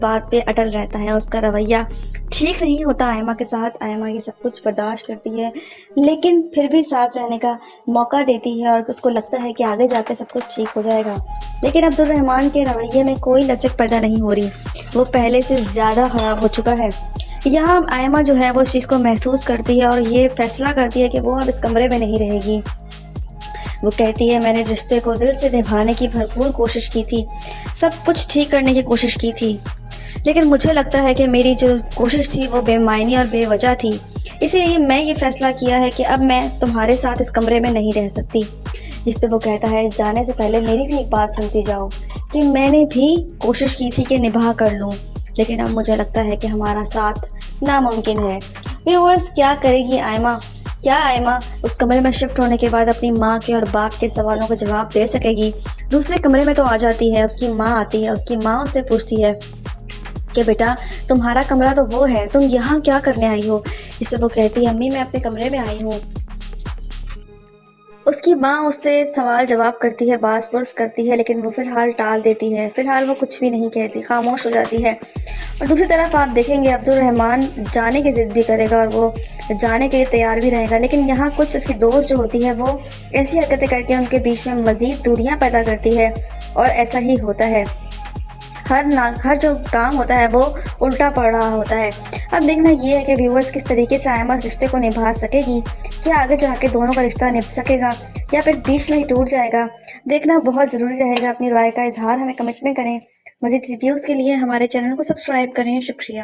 بات پہ اٹل رہتا ہے. اس کا رویہ ٹھیک نہیں ہوتا آئمہ کے ساتھ. آئمہ یہ سب کچھ برداشت کرتی ہے لیکن پھر بھی ساتھ رہنے کا موقع دیتی ہے اور اس کو لگتا ہے کہ آگے جا کے سب کچھ ٹھیک ہو جائے گا. لیکن عبدالرحمن کے رویے میں کوئی لچک پیدا نہیں ہو رہی. وہ پہلے سے زیادہ خراب ہو چکا ہے. یہاں آئمہ جو ہے وہ اس چیز کو محسوس کرتی ہے اور یہ فیصلہ کرتی ہے کہ وہ اب اس کمرے میں نہیں رہے گی. وہ کہتی ہے میں نے رشتے کو دل سے نبھانے کی بھرپور کوشش کی تھی, سب کچھ ٹھیک کرنے کی کوشش کی تھی, لیکن مجھے لگتا ہے کہ میری جو کوشش تھی وہ بے معنی اور بے وجہ تھی. اسی لیے میں یہ فیصلہ کیا ہے کہ اب میں تمہارے ساتھ اس کمرے میں نہیں رہ سکتی. جس پہ وہ کہتا ہے جانے سے پہلے میری بھی ایک بات سنتی جاؤ کہ میں نے بھی کوشش کی تھی کہ نبھا کر لوں, لیکن اب مجھے لگتا ہے کہ ہمارا ساتھ ناممکن ہے. ویورز, کیا کرے گی آئمہ؟ کیا آئمہ اس کمرے میں شفٹ ہونے کے بعد اپنی ماں کے اور باپ کے سوالوں کا جواب دے سکے گی؟ دوسرے کمرے میں تو آ جاتی ہے, اس کی ماں آتی ہے, اس کی ماں اس سے پوچھتی ہے کہ بیٹا تمہارا کمرہ تو وہ ہے, تم یہاں کیا کرنے آئی ہو؟ اس پہ وہ کہتی ہے امی میں اپنے کمرے میں آئی ہوں. اس کی ماں اس سے سوال جواب کرتی ہے, باز پرس کرتی ہے, لیکن وہ فی الحال ٹال دیتی ہے. فی الحال وہ کچھ بھی نہیں کہتی, خاموش ہو جاتی ہے. اور دوسری طرف آپ دیکھیں گے عبدالرحمن جانے کی ضد بھی کرے گا اور وہ جانے کے لیے تیار بھی رہے گا, لیکن یہاں کچھ اس کی دوست جو ہوتی ہے وہ ایسی حرکتیں کر کے ان کے بیچ میں مزید دوریاں پیدا کرتی ہے. اور ایسا ہی ہوتا ہے, ہر جو کام ہوتا ہے وہ الٹا پڑ رہا ہوتا ہے. اب دیکھنا یہ ہے کہ ویورز کس طریقے سے آئمہ اس رشتے کو نبھا سکے گی. کیا آگے جا کے دونوں کا رشتہ نبھ سکے گا یا پھر بیچ میں ہی ٹوٹ جائے گا؟ دیکھنا بہت ضروری رہے گا. اپنی رائے کا اظہار ہمیں کمنٹ میں کریں. مزید ریویوز کے لیے ہمارے چینل کو سبسکرائب کریں. شکریہ.